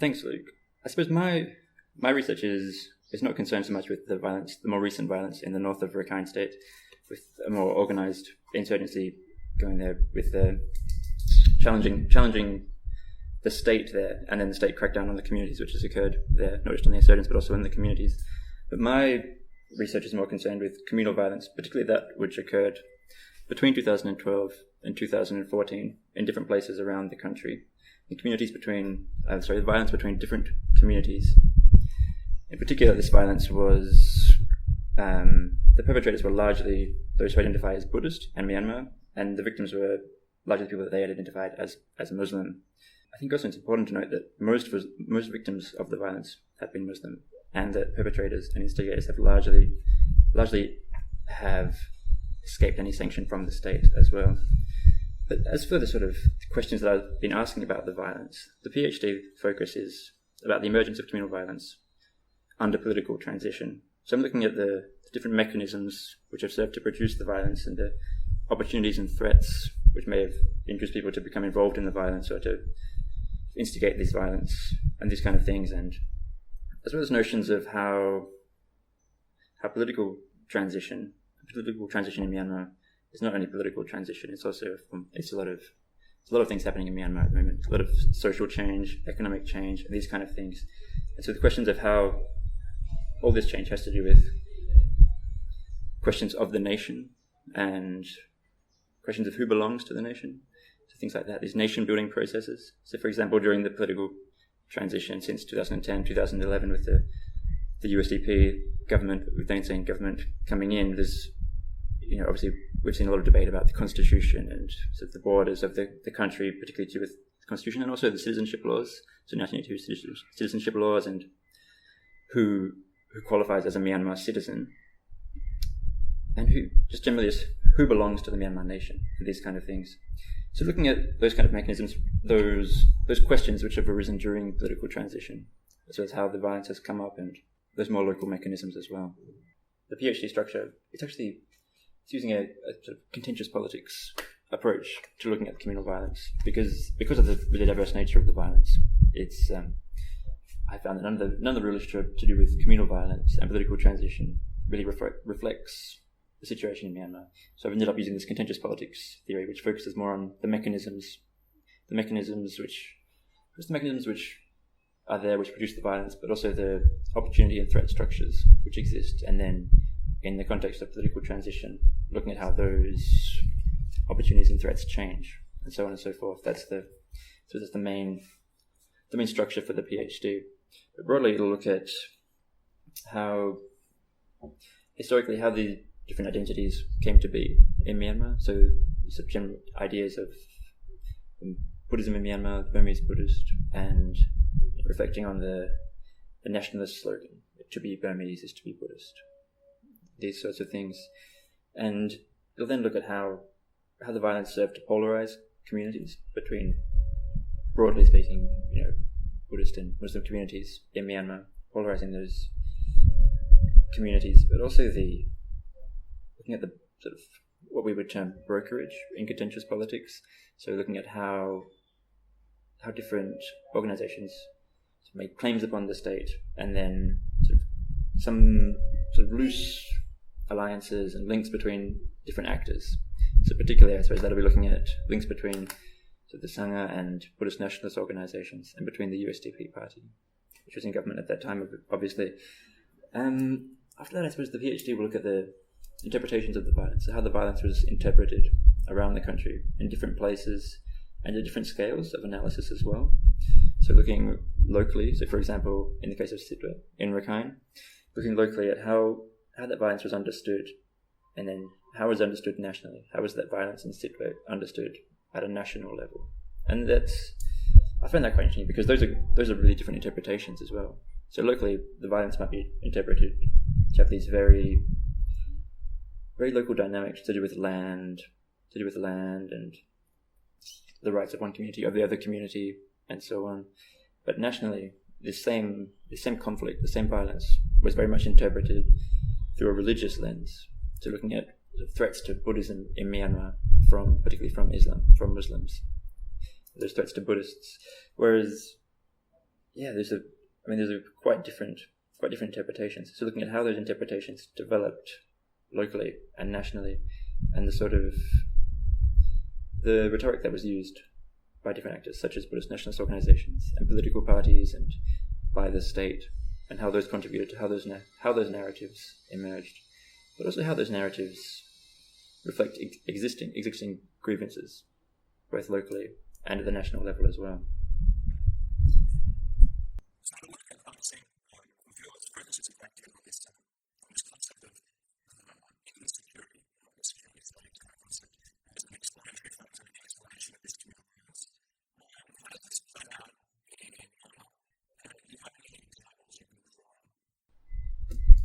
Thanks, Luke. I suppose my research is not concerned so much with the violence, the more recent violence in the north of Rakhine State, with a more organised insurgency going there, with the challenging the state there, and then the state crackdown on the communities, which has occurred there, not just on the insurgents, but also in the communities. But my research is more concerned with communal violence, particularly that which occurred between 2012 and 2014 in different places around the country. The violence between different communities. In particular, this violence was, the perpetrators were largely those who identify as Buddhist in Myanmar, and the victims were largely people that they had identified as Muslim. I think also it's important to note that most victims of the violence have been Muslim, and that perpetrators and instigators have largely have escaped any sanction from the state as well. But as for the sort of questions that I've been asking about the violence, the PhD focus is about the emergence of communal violence under political transition. So I'm looking at the different mechanisms which have served to produce the violence and the opportunities and threats which may have induced people to become involved in the violence or to instigate this violence and these kind of things, and as well as notions of how political transition in Myanmar is not only political transition, it's also a lot of things happening in Myanmar at the moment, a lot of social change, economic change, and these kind of things. And so the questions of how all this change has to do with questions of the nation and questions of who belongs to the nation, so things like that, these nation-building processes. So, for example, during the political transition since 2010, 2011, with the USDP government, with the Thein government coming in, there's, obviously we've seen a lot of debate about the constitution and sort of the borders of the country, particularly to do with the constitution, and also the citizenship laws, so 1982 citizenship laws, and who qualifies as a Myanmar citizen, and who belongs to the Myanmar nation, and these kind of things. So looking at those kind of mechanisms, those questions which have arisen during political transition, as well as how the violence has come up, and those more local mechanisms as well. The PhD structure, it's using a sort of contentious politics approach to looking at communal violence, because of the diverse nature of the violence. It's I found that none of the real literature to do with communal violence and political transition really reflects the situation in Myanmar. So I've ended up using this contentious politics theory, which focuses more on the mechanisms which are there, which produce the violence, but also the opportunity and threat structures which exist. And then in the context of political transition, looking at how those opportunities and threats change, and so on and so forth. That's the main structure for the PhD. But broadly, it'll look at how historically how the different identities came to be in Myanmar. So some general ideas of Buddhism in Myanmar, the Burmese Buddhist, and reflecting on the nationalist slogan, to be Burmese is to be Buddhist. These sorts of things. And it'll then look at how the violence served to polarize communities between, broadly speaking, Buddhist and Muslim communities in Myanmar, polarizing those communities, but also looking at the sort of what we would term brokerage in contentious politics. So looking at how different organizations make claims upon the state, and then some sort of loose alliances and links between different actors. So particularly, I suppose that'll be looking at links between the Sangha and Buddhist nationalist organizations, and between the USDP party, which was in government at that time, obviously. After that, I suppose the PhD will look at the interpretations of the violence, so how the violence was interpreted around the country in different places and at different scales of analysis as well. So looking locally, so for example, in the case of Sitwe in Rakhine, looking locally at how that violence was understood, and then how it was understood nationally. How was that violence in Sitwe understood at a national level? And I find that quite interesting, because those are really different interpretations as well. So locally, the violence might be interpreted to have these very, very local dynamics to do with land and the rights of one community over the other community, and so on. But nationally, this same conflict, the same violence, was very much interpreted through a religious lens, so looking at the threats to Buddhism in Myanmar, particularly from Islam, from Muslims, those threats to Buddhists. Whereas there's a quite different interpretations. So looking at how those interpretations developed locally and nationally, and the sort of the rhetoric that was used by different actors, such as Buddhist nationalist organizations and political parties, and by the state, and how those contributed to how those narratives emerged, but also how those narratives reflect existing grievances, both locally and at the national level as well.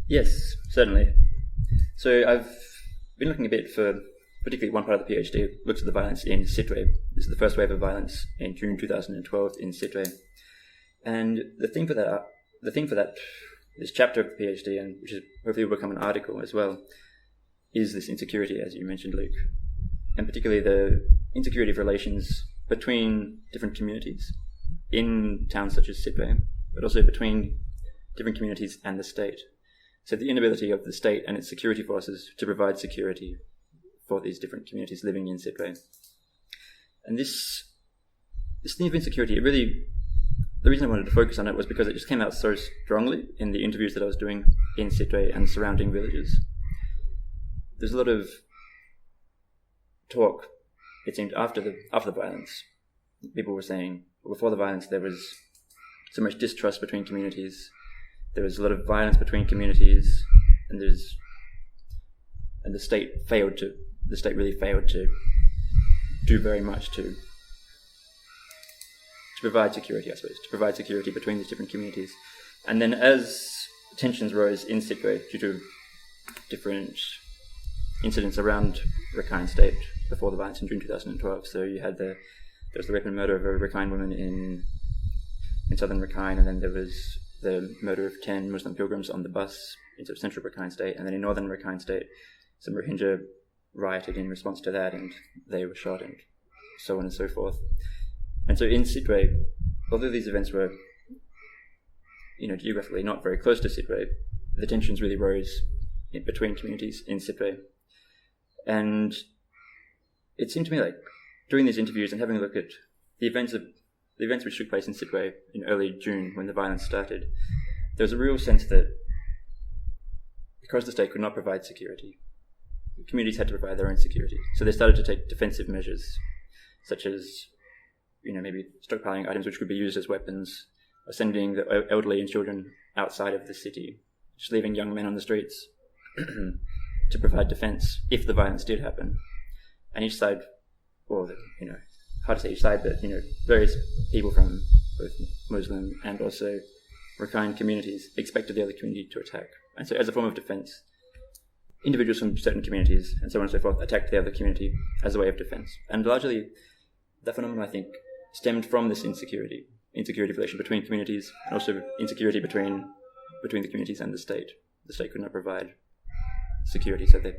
Yes, certainly. So I've been looking a bit for, particularly one part of the PhD looks at the violence in Sittwe. This is the first wave of violence in June 2012 in Sittwe. And the theme for that, this chapter of the PhD, and which is hopefully will become an article as well, is this insecurity, as you mentioned, Luke, and particularly the insecurity of relations between different communities in towns such as Sittwe, but also between different communities and the state. So the inability of the state and its security forces to provide security for these different communities living in Sittwe. And this theme of insecurity, the reason I wanted to focus on it was because it just came out so strongly in the interviews that I was doing in Sittwe and surrounding villages. There's a lot of talk, it seemed, after the violence. People were saying, before the violence there was so much distrust between communities. There was a lot of violence between communities, and the state really failed to do very much to provide security, I suppose, to provide security between these different communities. And then as tensions rose in Sittwe due to different incidents around Rakhine State before the violence in June 2012, so you had there was the rape and murder of a Rakhine woman in southern Rakhine, and then there was the murder of 10 Muslim pilgrims on the bus into central Rakhine State, and then in northern Rakhine State, some Rohingya rioted in response to that, and they were shot, and so on and so forth. And so in Sittwe, although these events were, geographically not very close to Sittwe, the tensions really rose between communities in Sittwe. And it seemed to me like, during these interviews and having a look at the events which took place in Sittwe in early June when the violence started, there was a real sense that because the state could not provide security, communities had to provide their own security. So they started to take defensive measures, such as, maybe stockpiling items which could be used as weapons, or sending the elderly and children outside of the city, just leaving young men on the streets to provide defense if the violence did happen. And each side, hard to say each side, but various people from both Muslim and also Rakhine communities expected the other community to attack. And so as a form of defense, individuals from certain communities and so on and so forth attacked the other community as a way of defense. And largely, that phenomenon, I think, stemmed from this insecurity relation between communities, and also insecurity between the communities and the state. The state could not provide security, so the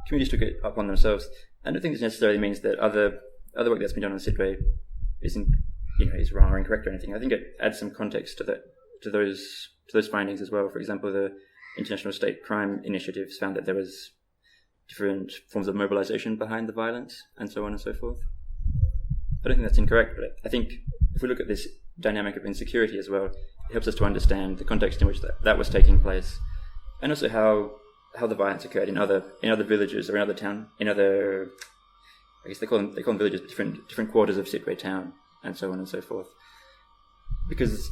communities took it upon themselves. I don't think this necessarily means that other work that's been done on Sittwe is wrong or incorrect or anything. I think it adds some context to those findings as well. For example, the International State Crime Initiatives found that there was different forms of mobilization behind the violence, and so on and so forth. I don't think that's incorrect, but I think if we look at this dynamic of insecurity as well, it helps us to understand the context in which that was taking place, and also how the violence occurred in other villages or in other I guess they call them villages, but different quarters of Sittwe town, and so on and so forth. Because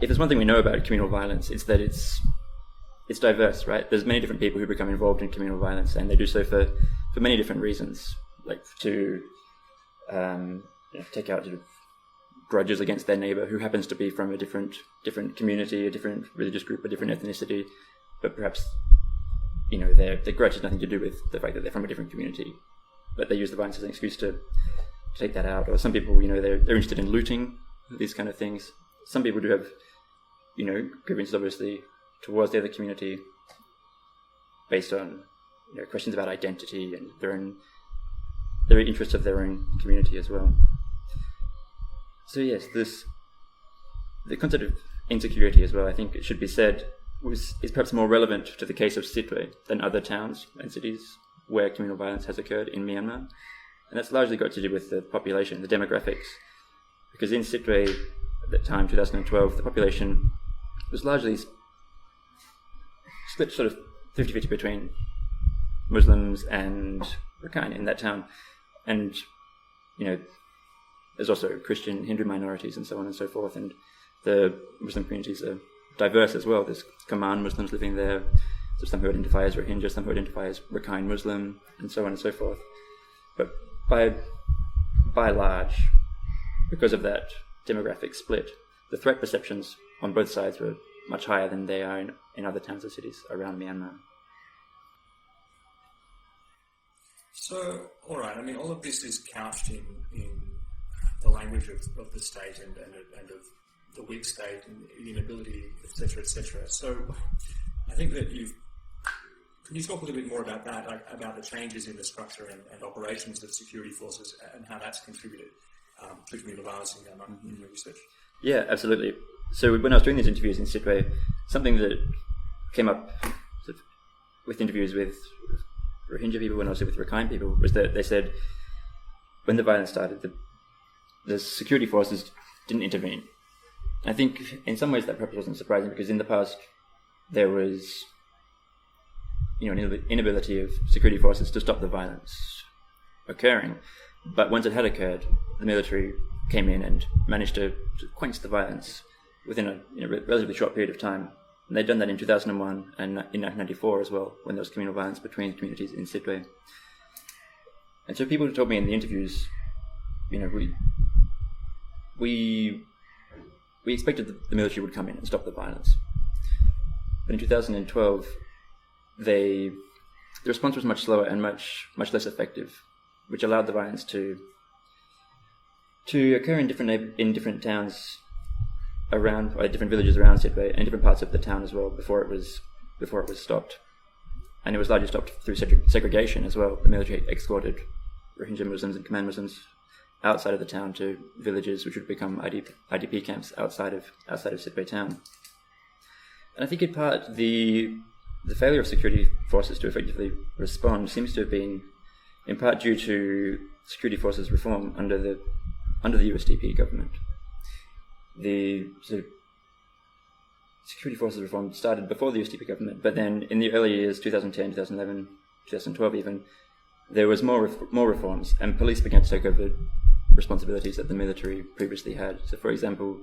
if there's one thing we know about communal violence, it's that it's diverse, right? There's many different people who become involved in communal violence, and they do so for many different reasons, like to take out sort of grudges against their neighbour who happens to be from a different community, a different religious group, a different ethnicity, but perhaps their grudge has nothing to do with the fact that they're from a different community, but they use the violence as an excuse to take that out. Or some people, they're interested in looting, these kind of things. Some people do have, grievances obviously towards the other community based on questions about identity and their interests of their own community as well. So yes, this the concept of insecurity as well, I think it should be said, is perhaps more relevant to the case of Sittwe than other towns and cities where communal violence has occurred in Myanmar. And that's largely got to do with the population, the demographics. Because in Sittwe, at that time, 2012, the population was largely split sort of 50-50 between Muslims and Rakhine in that town. And, there's also Christian, Hindu minorities and so on and so forth. And the Muslim communities are diverse as well. There's Communal Muslims living there. There's some who identify as Rohingya, some who identify as Rakhine Muslim, and so on and so forth. But by large, because of that demographic split, the threat perceptions on both sides were much higher than they are in other towns or cities around Myanmar. So, all right, I mean, all of this is couched in the language of the state and of the weak state and the inability, etc., etc. So, I think that can you talk a little bit more about that, like about the changes in the structure and operations of security forces and how that's contributed to communal violence in Myanmar in your research? Yeah, absolutely. So when I was doing these interviews in Sittwe, something that came up sort of with interviews with Rohingya people and also with Rakhine people was that they said when the violence started, the security forces didn't intervene. I think in some ways that perhaps wasn't surprising because in the past there was an inability of security forces to stop the violence occurring. But once it had occurred, the military came in and managed to quench the violence within a relatively short period of time. And they'd done that in 2001 and in 1994 as well, when there was communal violence between communities in Sittwe. And so people told me in the interviews, we expected the military would come in and stop the violence. But in 2012, the response was much slower and much less effective, which allowed the violence to occur in different towns around, or different villages around Sittwe, and different parts of the town as well before it was stopped. And it was largely stopped through segregation as well. The military escorted Rohingya Muslims and Khmer Muslims outside of the town to villages which would become IDP camps outside of Sittwe town. And I think in part the failure of security forces to effectively respond seems to have been in part due to security forces reform under the USDP government. The sort of security forces reform started before the USDP government, but then in the early years, 2010, 2011, 2012 even, there was more reforms, and police began to take over responsibilities that the military previously had. So, for example,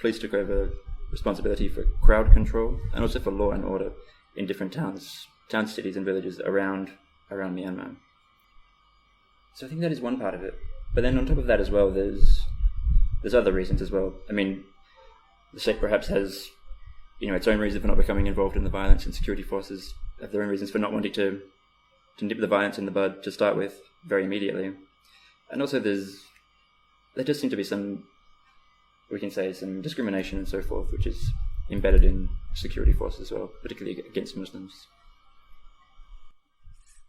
police took over responsibility for crowd control and also for law and order in different towns, cities, and villages around Myanmar. So I think that is one part of it. But then on top of that as well, there's other reasons as well. I mean, the state perhaps has, its own reason for not becoming involved in the violence, and security forces have their own reasons for not wanting to nip the violence in the bud to start with very immediately. And also there does seem to be some discrimination and so forth, which is embedded in security forces as well, particularly against Muslims.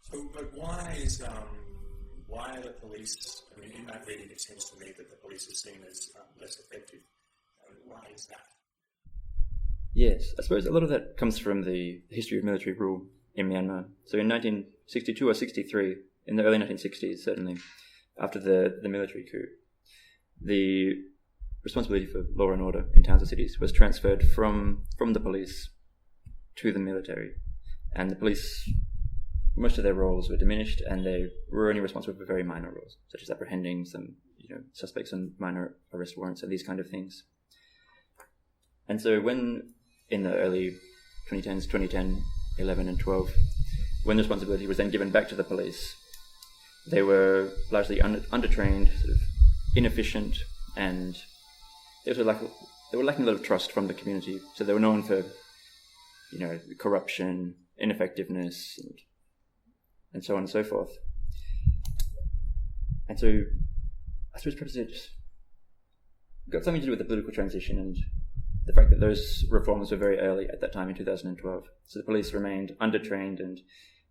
So, but why are the police, I mean, in that reading it seems to me that the police are seen as less effective. Why is that? Yes, I suppose a lot of that comes from the history of military rule in Myanmar. So in 1962 or 63, in the early 1960s certainly, after the military coup, the responsibility for law and order in towns and cities was transferred from the police to the military. And the police, most of their roles were diminished, and they were only responsible for very minor roles, such as apprehending some suspects on minor arrest warrants and these kind of things. And so when, in the early 2010s, 2010, 11 and 12, when the responsibility was then given back to the police, they were largely undertrained, sort of inefficient, and they were lacking a lot of trust from the community. So they were known for, corruption, ineffectiveness, and so on and so forth. And so I suppose perhaps it got something to do with the political transition and the fact that those reforms were very early at that time in 2012. So the police remained undertrained and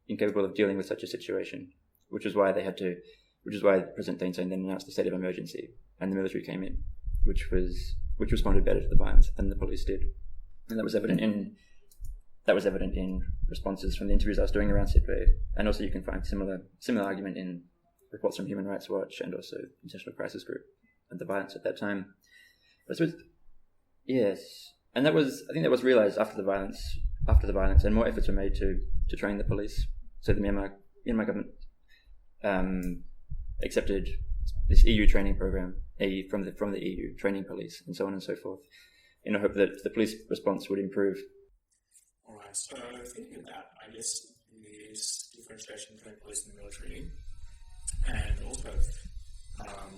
incapable of dealing with such a situation, which is why President Thein Sein then announced the state of emergency, and the military came in, which was which responded better to the violence than the police did, and that was evident in responses from the interviews I was doing around Sidway, and also you can find similar argument in reports from Human Rights Watch and also International Crisis Group and the violence at that time. But I suppose, yes, and I think that was realised after the violence, and more efforts were made to train the police. So the Myanmar government accepted this EU training program from the EU, training police and so on and so forth, in the hope that the police response would improve. All right. So thinking about, I guess, this differentiation between police and the military, and also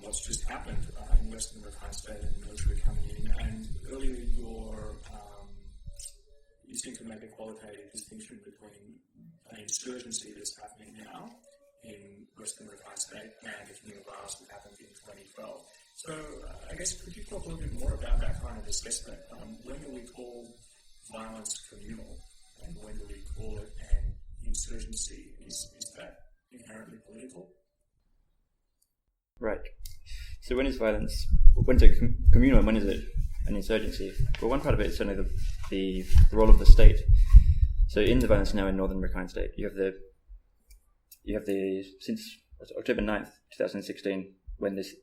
what's just happened in Western Rakhine State and the military coming in, and earlier you seem to make a qualitative distinction between an insurgency that's happening now in Western Rakhine State and the communal violence that happened in 2012. So I guess could you talk a little bit more about that kind of assessment? When do we call violence communal, and when do we call it an insurgency? Is that inherently political? Right. So when is violence? When's it communal, and when is it an insurgency? Well, one part of it is certainly the role of the state. So in the violence now in northern Rakhine State, you have the since October 9th, 2016, when this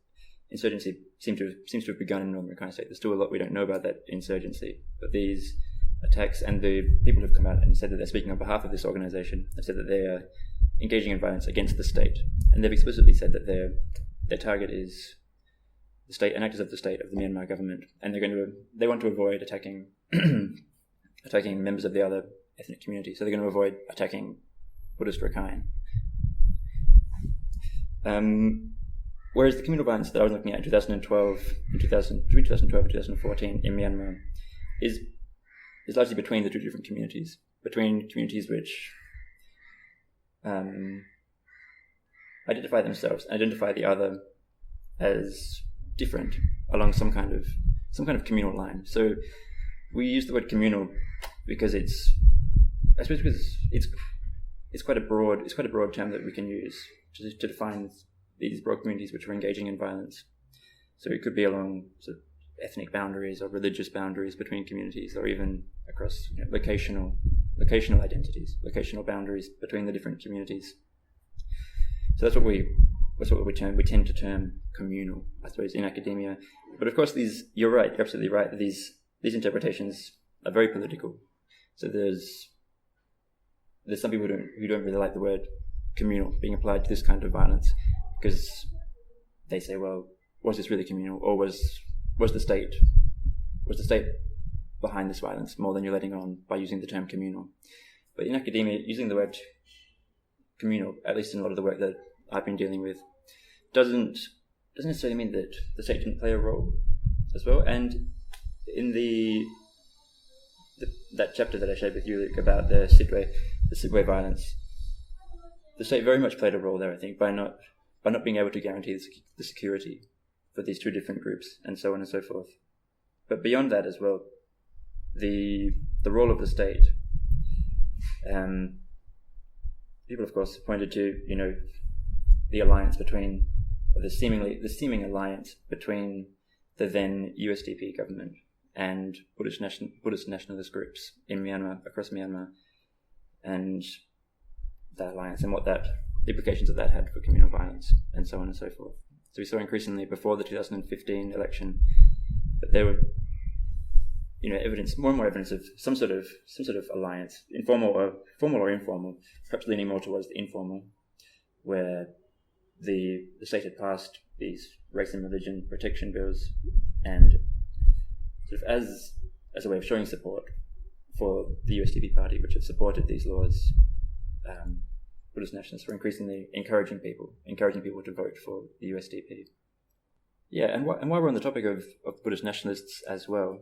insurgency seems to have begun in northern Rakhine State. There's still a lot we don't know about that insurgency, but these attacks, and the people who've come out and said that they're speaking on behalf of this organization have said that they are engaging in violence against the state, and they've explicitly said that their target is the state and actors of the state, of the Myanmar government, and they want to avoid attacking members of the other ethnic community. So they're going to avoid attacking Buddhist Rakhine. Whereas the communal violence that I was looking at in 2012, between 2012 and 2014 in Myanmar is largely between the two different communities, between communities which identify themselves and identify the other as different along some kind of communal line. So we use the word communal because it's quite a broad term that we can use to define these broad communities which are engaging in violence. So it could be along sort of ethnic boundaries or religious boundaries between communities, or even across locational identities, locational boundaries between the different communities. So that's what we tend to term communal, I suppose, in academia. But of course, you're right, you're absolutely right, that these interpretations are very political. So there's some people who don't really like the word communal being applied to this kind of violence, because they say, well, was this really communal, or was the state behind this violence more than you're letting on by using the term communal? But in academia, using the word communal, at least in a lot of the work that I've been dealing with, doesn't necessarily mean that the state didn't play a role as well. And in that chapter that I shared with you, Luke, about the Sidway violence, the state very much played a role there, I think, by not being able to guarantee the security for these two different groups, and so on and so forth. But beyond that as well, the role of the state, people of course pointed to the alliance between, or the seeming alliance between the then USDP government and Buddhist nationalist groups in Myanmar, across Myanmar, and that alliance and what the implications of that had for communal violence, and so on and so forth. So we saw increasingly before the 2015 election that there were, more and more evidence of some sort of alliance, formal or informal, perhaps leaning more towards the informal, where the state had passed these race and religion protection bills, and sort of as a way of showing support for the USDP party, which had supported these laws, Buddhist nationalists were increasingly encouraging people to vote for the USDP. Yeah, and while we're on the topic of Buddhist nationalists as well,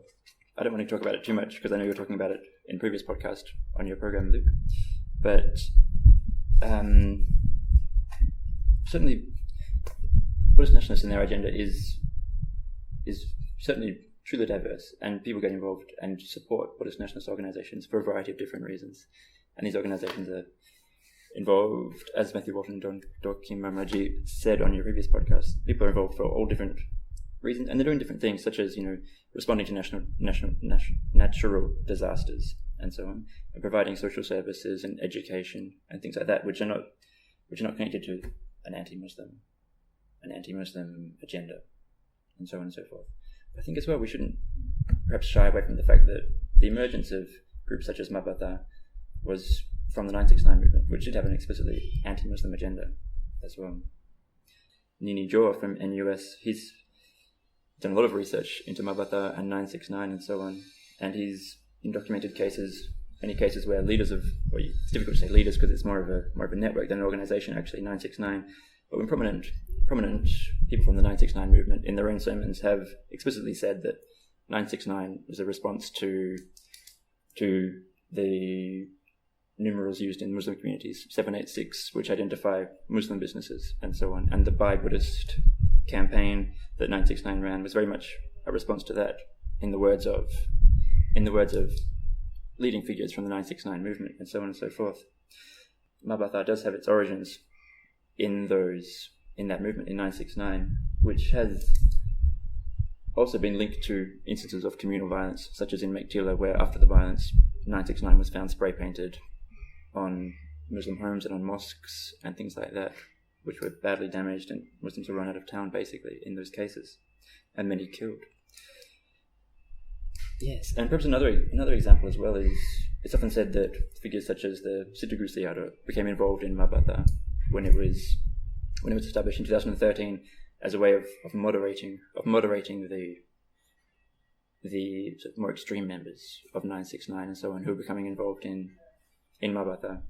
I don't want to talk about it too much because I know you were talking about it in previous podcast on your program, Luke. But certainly, Buddhist nationalists in their agenda is certainly truly diverse, and people get involved and support Buddhist nationalist organizations for a variety of different reasons. And these organizations are involved, as Matthew Walton and Dorkin Mamraji said on your previous podcast, people are involved for all different reasons, and they're doing different things, such as responding to natural disasters and so on, and providing social services and education and things like that, which are not connected to an anti-Muslim agenda, and so on and so forth. But I think as well we shouldn't perhaps shy away from the fact that the emergence of groups such as Mabatha was from the 969 movement, which did have an explicitly anti-Muslim agenda as well. Nini Jor from NUS, he's done a lot of research into Mabatha and 969 and so on, and he's documented many cases where leaders of, well, it's difficult to say leaders because it's more of a network than an organization, actually, 969, but when prominent people from the 969 movement in their own sermons have explicitly said that 969 was a response to the numerals used in Muslim communities, 786, which identify Muslim businesses and so on, and the Buy Buddhist campaign that 969 ran was very much a response to that, in the words of leading figures from the 969 movement and so on and so forth. Mabatha does have its origins in that movement in 969, which has also been linked to instances of communal violence, such as in Mektila, where after the violence, 969 was found spray painted on Muslim homes and on mosques and things like that, which were badly damaged, and Muslims were run out of town basically in those cases, and many killed. Yes, and perhaps another example as well is, it's often said that figures such as the Siddhu Siyado became involved in Mabatha when it was established in 2013 as a way of moderating the sort of more extreme members of 969 and so on, who are becoming involved in Mabatha.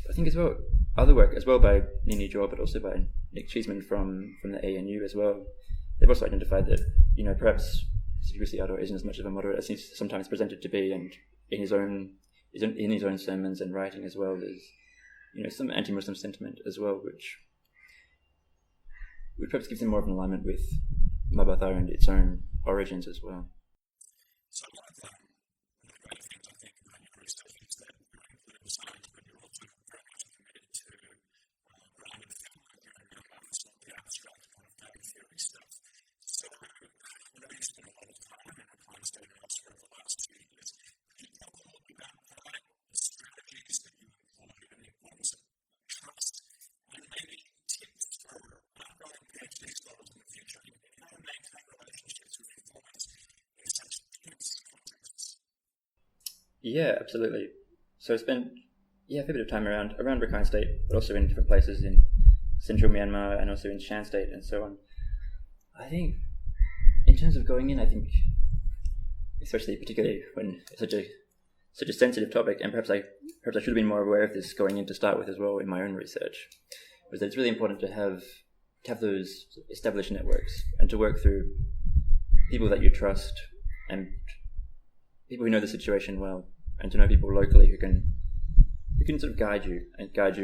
I think as well, other work as well by Nini Jor, but also by Nick Cheeseman from the ANU as well, they've also identified that perhaps Siddhu Siyado isn't as much of a moderate as he's sometimes presented to be, and in his own sermons and writing as well, there's some anti-Muslim sentiment as well, which perhaps gives him more of an alignment with Mabatha and its own origins as well. So one of the great things I think about your research is that you're in political science, but you're also very much committed to grounded thinking your own minds, not the abstract kind of game theory stuff. So you spent a lot of time in Rakhine State and elsewhere over the last 2 years. Could you talk a little bit about the strategies that you employed and the importance of trust, and maybe tips for ongoing PhD scholars in the future, how to maintain relationships with informants in such tense contexts? Yeah, absolutely. So I spent a fair bit of time around Rakhine State, but also in different places in central Myanmar and also in Shan State and so on. I think in terms of going in, I think especially particularly when it's such a sensitive topic, and perhaps I should have been more aware of this going in to start with as well in my own research, was that it's really important to have those established networks and to work through people that you trust and people who know the situation well, and to know people locally who can sort of guide you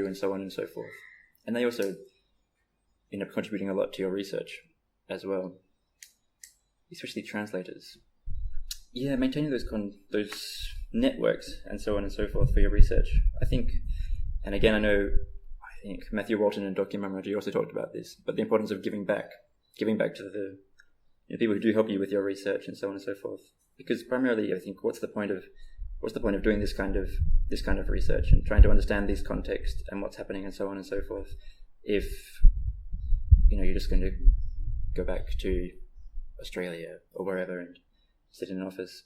and so on and so forth. And they also end up contributing a lot to your research as well, especially translators. Yeah, maintaining those networks and so on and so forth for your research. I think Matthew Walton and Dr. Mamraji also talked about this, but the importance of giving back to the people who do help you with your research and so on and so forth. Because primarily, I think, what's the point of doing this kind of research and trying to understand these contexts and what's happening and so on and so forth, if you're just going to go back to Australia or wherever and sit in an office.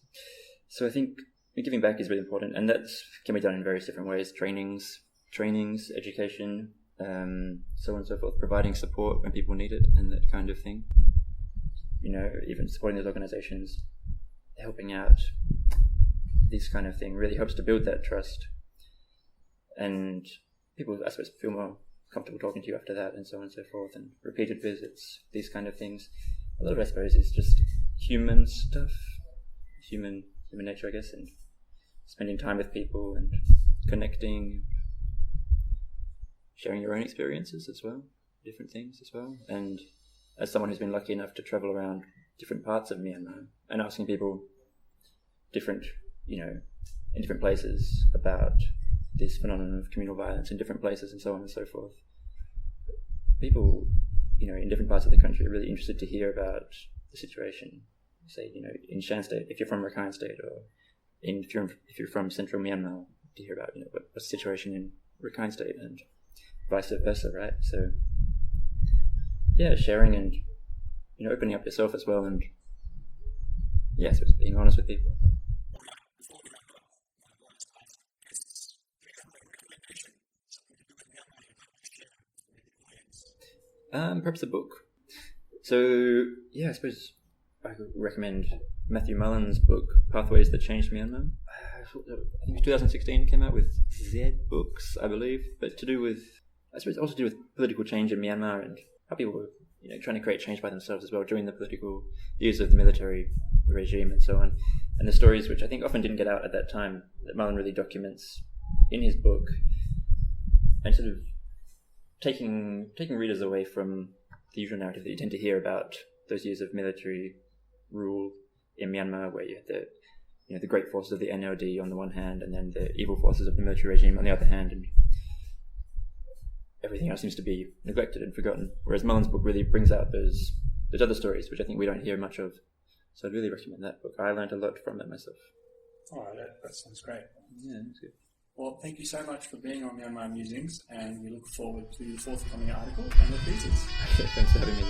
So I think giving back is really important, and that can be done in various different ways: trainings, education, so on and so forth, providing support when people need it and that kind of thing. Even supporting those organizations, helping out, this kind of thing really helps to build that trust, and people, I suppose, feel more comfortable talking to you after that and so on and so forth, and repeated visits, these kind of things. A lot of it, I suppose, is just human stuff, human nature, I guess, and spending time with people and connecting, sharing your own experiences as well, different things as well. And as someone who's been lucky enough to travel around different parts of Myanmar and asking people in different places about this phenomenon of communal violence in different places and so on and so forth, people in different parts of the country are really interested to hear about the situation. Say, in Shan State, if you're from Rakhine State, or if you're from central Myanmar, to hear about what's the situation in Rakhine State, and vice versa, right? So yeah, sharing and opening up yourself as well, and yeah, so it's being honest with people. Perhaps a book. So yeah, I suppose I could recommend Matthew Mullen's book, Pathways That Changed Myanmar. I think 2016 came out with Z Books, I believe, but to do with, I suppose, also to do with political change in Myanmar and how people were, trying to create change by themselves as well during the political years of the military regime and so on. And the stories, which I think often didn't get out at that time, that Mullen really documents in his book, and sort of taking readers away from the usual narrative that you tend to hear about those years of military rule in Myanmar, where you had the great forces of the NLD on the one hand, and then the evil forces of the military regime on the other hand, and everything else seems to be neglected and forgotten. Whereas Mullen's book really brings out those other stories, which I think we don't hear much of. So I'd really recommend that book. I learned a lot from it myself. All right, that sounds great. Yeah, that's good. Well, thank you so much for being on Myanmar Musings, and we look forward to your forthcoming article and the thesis. Thanks for having me.